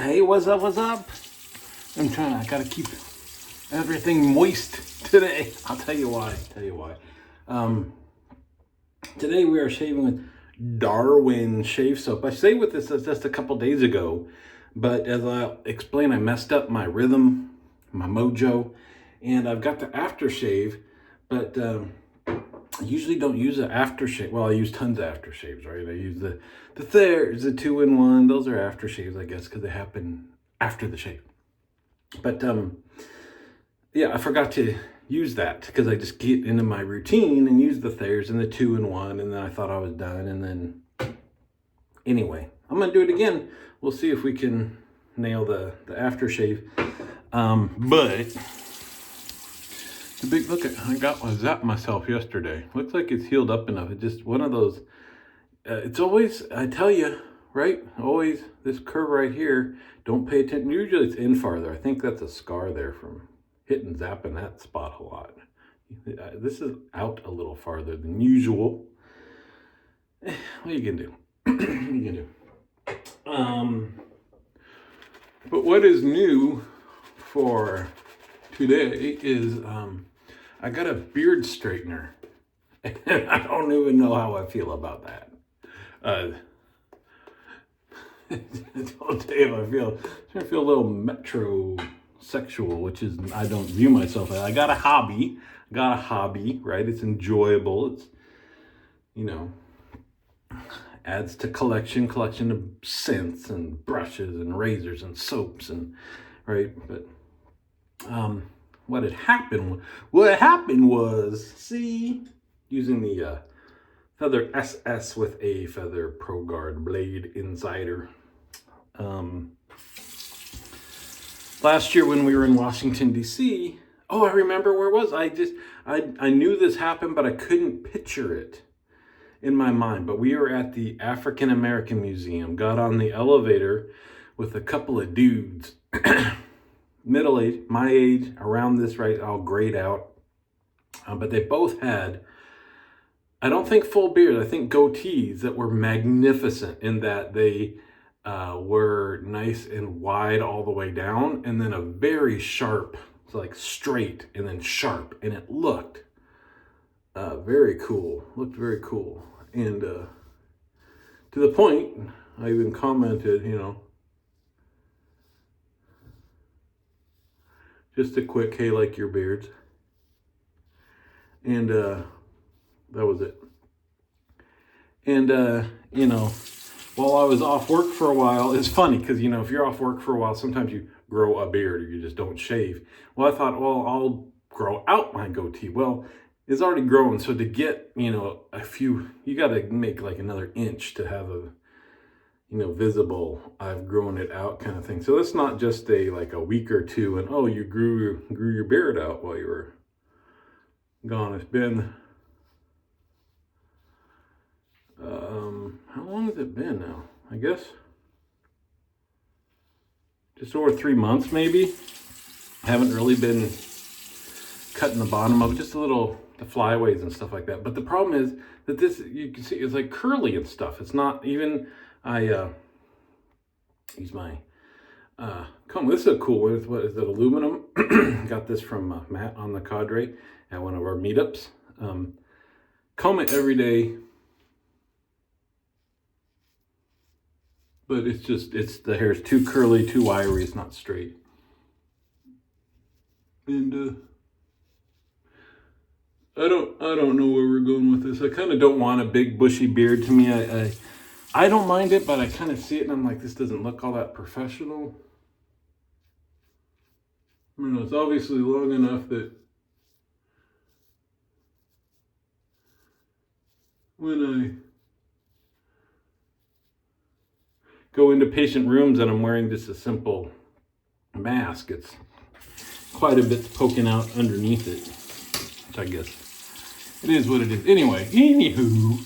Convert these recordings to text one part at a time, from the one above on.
Hey, what's up? What's up? I gotta keep everything moist today. I'll tell you why. Um, Today we are shaving with Darwin shave soap. I saved with this just a couple days ago, but as I'll explain, I messed up my rhythm, my mojo, and I've got the aftershave, but I usually don't use the aftershave. Well, I use tons of aftershaves, right? I use the Thayers, the 2-in-1. Those are aftershaves, I guess, because they happen after the shave. But yeah, I forgot to use that because I just get into my routine and use the Thayers and the 2-in-1, and then I thought I was done. And then anyway, I'm gonna do it again. We'll see if we can nail the aftershave. But the big look at I zapped myself yesterday. Looks like it's healed up enough. It's just one of those. It's always, I tell you, right? Always this curve right here. Don't pay attention. Usually it's in farther. I think that's a scar there from hitting zapping that spot a lot. This is out a little farther than usual. What are you gonna do? What are you gonna do? But what is new for today is I got a beard straightener. And I don't even know how I feel about that. I'll tell you how I feel a little metrosexual, which is, I don't view myself as. I got a hobby, right? It's enjoyable. It's, adds to collection of scents and brushes and razors and soaps and, right? But what had happened was, see, using the Feather SS with a Feather Pro Guard Blade Insider. Last year when we were in Washington, D.C., I remember where it was. I knew this happened, but I couldn't picture it in my mind. But we were at the African American Museum, got on the elevator with a couple of dudes, middle-aged, my age, around this, right, all grayed out. But they both had, I don't think full beard, I think goatees that were magnificent in that they were nice and wide all the way down, and then a very sharp, like straight and then sharp, and it looked very cool. And to the point, I even commented, just a quick, hey, like your beards. And that was it. And, while I was off work for a while, it's funny because, if you're off work for a while, sometimes you grow a beard or you just don't shave. Well, I thought, I'll grow out my goatee. Well, it's already growing. So to get, a few, you got to make like another inch to have a, visible, I've grown it out kind of thing. So it's not just like a week or two and, you grew your beard out while you were gone. It's been, how long has it been now? I guess just over 3 months, maybe. I haven't really been cutting the bottom of it, just a little, the flyaways and stuff like that. But the problem is that this, you can see, it's like curly and stuff. It's not even, I use my comb. This is a cool one. What is it, aluminum? Got this from Matt on the Cadre at one of our meetups. Comb it every day. But the hair is too curly, too wiry. It's not straight. And I don't know where we're going with this. I kind of don't want a big bushy beard. To me, I don't mind it, but I kind of see it and I'm like, this doesn't look all that professional. It's obviously long enough that when I go into patient rooms and I'm wearing just a simple mask, it's quite a bit poking out underneath it, which I guess it is what it is. Anywho,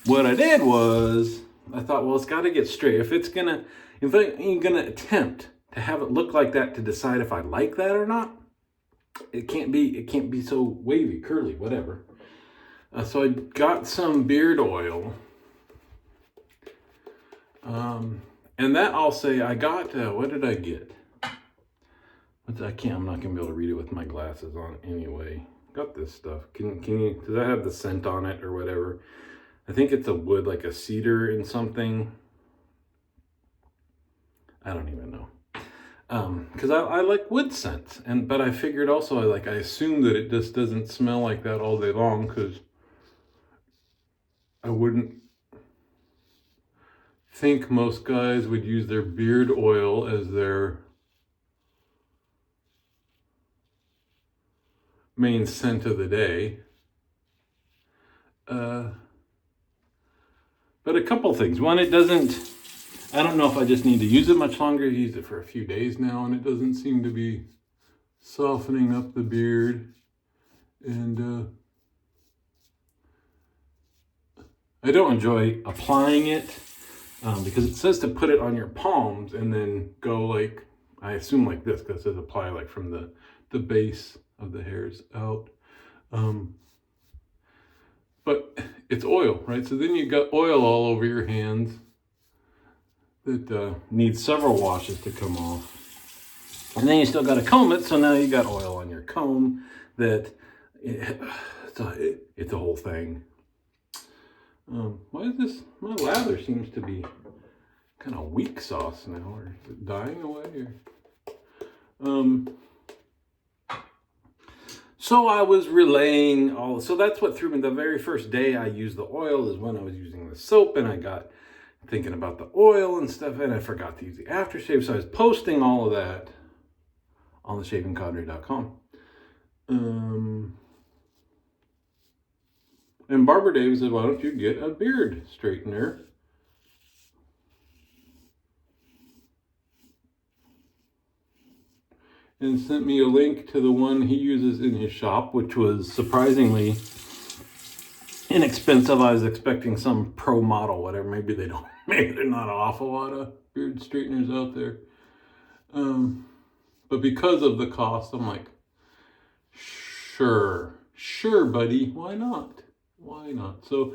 what I did was I thought, it's got to get straight. If I'm gonna attempt to have it look like that to decide if I like that or not, it can't be so wavy, curly, whatever. So I got some beard oil. And that I'll say I got, what did I get? I'm not gonna be able to read it with my glasses on anyway. Got this stuff. Can you, does that have the scent on it or whatever? I think it's a wood, like a cedar and something. I don't even know. Because I like wood scents, but I figured also I assume that it just doesn't smell like that all day long, because I wouldn't think most guys would use their beard oil as their main scent of the day. But a couple things. One, it doesn't, I don't know if I just need to use it much longer. I used it for a few days now, and it doesn't seem to be softening up the beard. And I don't enjoy applying it because it says to put it on your palms and then go like, I assume like this, because it says apply like from the base of the hairs out. But it's oil, right? So then you got oil all over your hands that needs several washes to come off. And then you still got to comb it, so now you got oil on your comb that it's a whole thing. Why is this? My lather seems to be kind of weak sauce now, or is it dying away? So I was relaying all, so that's what threw me. The very first day I used the oil is when I was using the soap, and I got thinking about the oil and stuff, and I forgot to use the aftershave. So I was posting all of that on theshavingcadre.com. And Barbara Davis said, why don't you get a beard straightener? And sent me a link to the one he uses in his shop, which was surprisingly inexpensive. I was expecting some pro model, whatever. Maybe they're not an awful lot of beard straighteners out there. But because of the cost, I'm like, sure, buddy, why not? Why not? So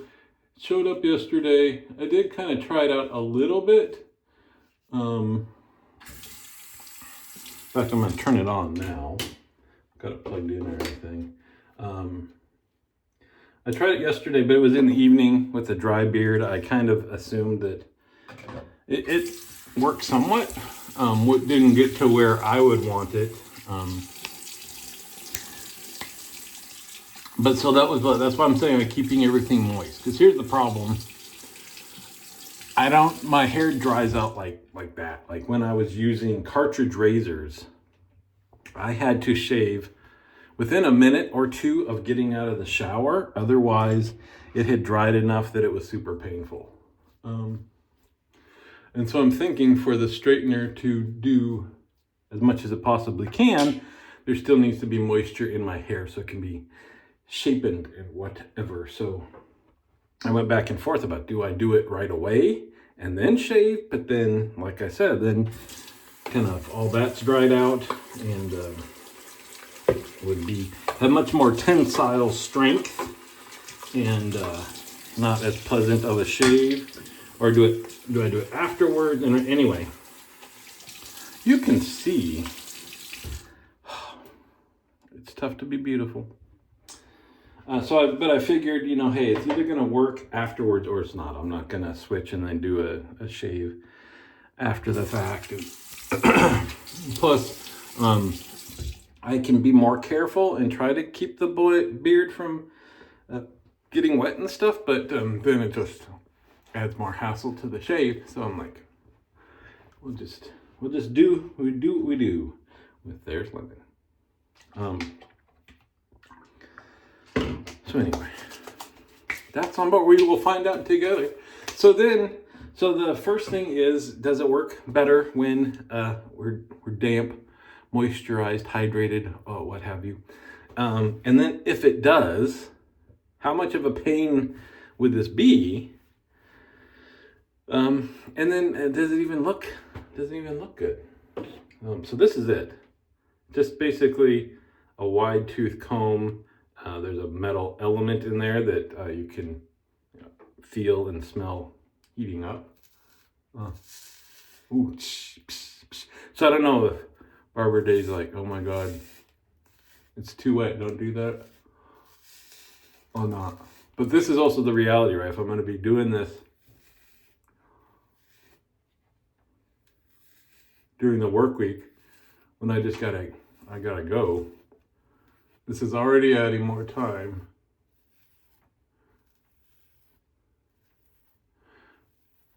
it showed up yesterday. I did kind of try it out a little bit. In fact, I'm going to turn it on now. Got it plugged in or anything. I tried it yesterday, but it was in the evening with a dry beard. I kind of assumed that it worked somewhat. Didn't get to where I would want it. But so that's why I'm saying I'm keeping everything moist. Because here's the problem. My hair dries out like that. Like when I was using cartridge razors, I had to shave within a minute or two of getting out of the shower. Otherwise, it had dried enough that it was super painful. And so I'm thinking for the straightener to do as much as it possibly can, there still needs to be moisture in my hair so it can be shapen and whatever. So I went back and forth about, do I do it right away and then shave? But then, like I said, then kind of all that's dried out and would have much more tensile strength and not as pleasant of a shave. Or do I do it afterward? And anyway, you can see it's tough to be beautiful. But I figured, hey, it's either going to work afterwards or it's not. I'm not going to switch and then do a shave after the fact. Plus, I can be more careful and try to keep the beard from getting wet and stuff, but then it just adds more hassle to the shave. So I'm like, we'll just do what we do with there's lemon. So anyway, that's on what we will find out together. So the first thing is, does it work better when we're damp, moisturized, hydrated, what have you? And then if it does, how much of a pain would this be? And then does it even look good? So this is it. Just basically a wide tooth comb. There's a metal element in there that you can feel and smell heating up. Ooh, so I don't know if Barber Dave's like, oh my God, it's too wet, don't do that. Or not. But this is also the reality, right? If I'm going to be doing this during the work week, when I gotta go, this is already adding more time.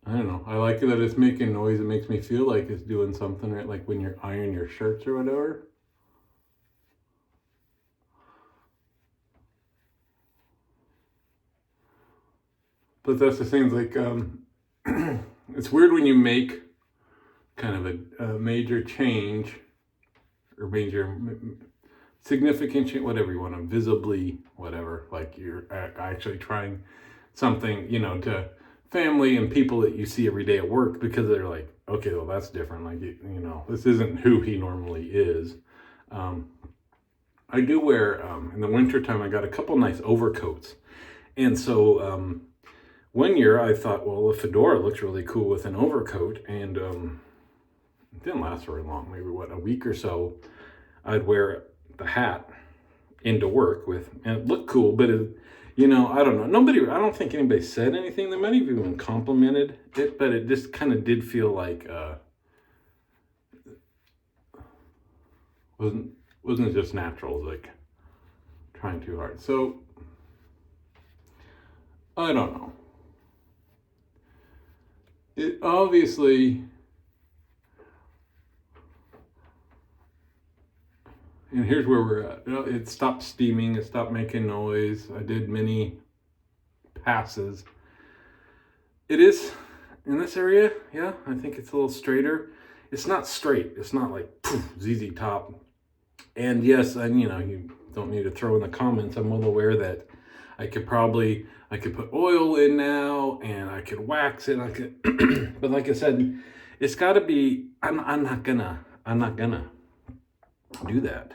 I don't know. I like that it's making noise. It makes me feel like it's doing something, right? Like when you're ironing your shirts or whatever. But that's the thing, like, it's weird when you make kind of a major change or major significant change, whatever you want to visibly, whatever, like you're actually trying something, to family and people that you see every day at work, because they're like, okay, well, that's different. Like, this isn't who he normally is. I do wear, in the wintertime, I got a couple nice overcoats. And so, one year I thought, well, a fedora looks really cool with an overcoat, and it didn't last very long, maybe a week or so. I'd wear the hat into work with, and it looked cool, but it, I don't know. I don't think anybody said anything. They might have even complimented it, but it just kind of did feel like wasn't just natural. It was like trying too hard. So I don't know. It obviously, and here's where we're at. It stopped steaming. It stopped making noise. I did many passes. It is in this area. Yeah, I think it's a little straighter. It's not straight. It's not like poof, ZZ Top. And yes, and you don't need to throw in the comments. I'm well aware that I could put oil in now, and I could wax it. But like I said, it's got to be. I'm not gonna do that.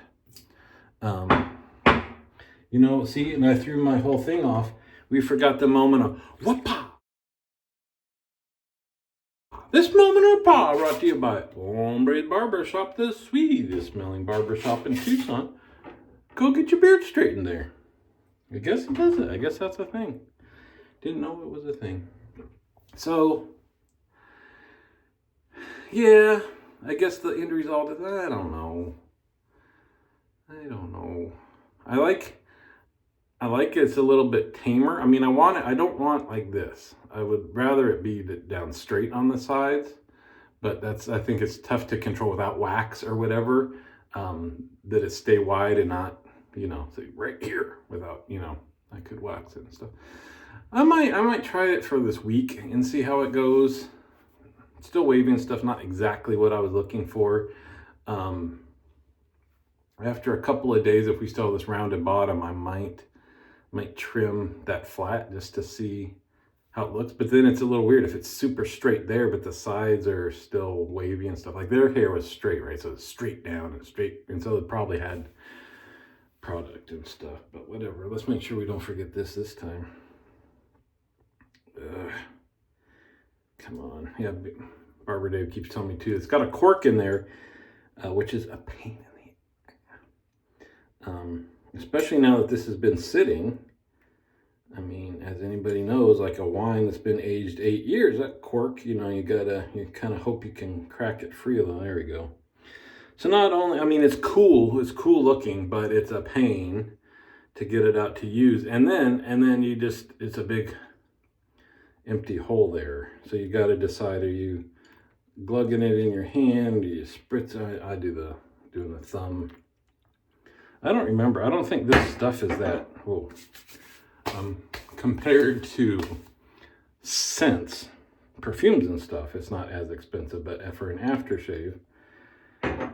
See, and I threw my whole thing off. We forgot the moment of whoop-pa. This moment of pa brought to you by Hombre's Barbershop, the sweetest smelling barbershop in Tucson. Go get your beard straightened there. I guess it does it. I guess that's a thing. Didn't know it was a thing. So, yeah, I guess the end result is, I don't know. I like it's a little bit tamer. I mean, I don't want like this. I would rather it be down straight on the sides, but I think it's tough to control without wax or whatever, that it stay wide and not, say right here without, I could wax it and stuff. I might try it for this week and see how it goes. Still wavy and stuff, not exactly what I was looking for. After a couple of days, if we still have this rounded bottom, I might trim that flat just to see how it looks. But then it's a little weird if it's super straight there, but the sides are still wavy and stuff. Like their hair was straight, right? So it's straight down and straight. And so it probably had product and stuff, but whatever. Let's make sure we don't forget this time. Come on. Yeah, Barber Dave keeps telling me too. It's got a cork in there, which is a pain in the especially now that this has been sitting. I mean, as anybody knows, like a wine that's been aged 8 years, that cork, you kind of hope you can crack it free. There we go. So not only, I mean, it's cool looking, but it's a pain to get it out to use. And then it's a big empty hole there. So you got to decide, are you glugging it in your hand? Do you spritz? I do doing the thumb. I don't remember. I don't think this stuff is that, compared to scents, perfumes and stuff, it's not as expensive, but for an aftershave,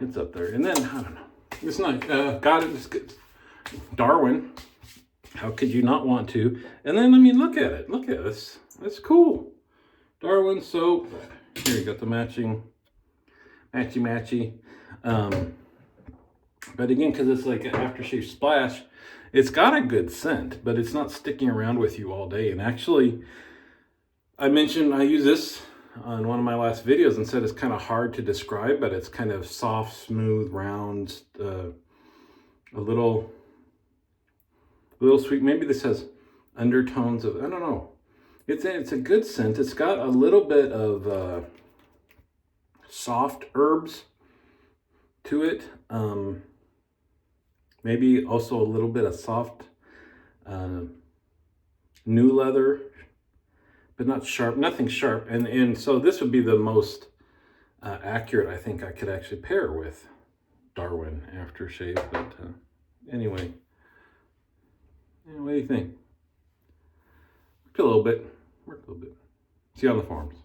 it's up there. And then, I don't know. It's not, got it, it's good. Darwin, how could you not want to? And then, I mean, look at it. Look at this. That's cool. Darwin soap. Here, you got the matchy. But again, because it's like an aftershave splash, it's got a good scent, but it's not sticking around with you all day. And actually, I mentioned I use this on one of my last videos and said it's kind of hard to describe, but it's kind of soft, smooth, round, a little sweet. Maybe this has undertones of, I don't know. It's a good scent. It's got a little bit of soft herbs to it. Maybe also a little bit of soft new leather, but not sharp, nothing sharp. And so this would be the most accurate I think I could actually pair with Darwin aftershave. But anyway, what do you think? Worked a little bit. See you on the forums.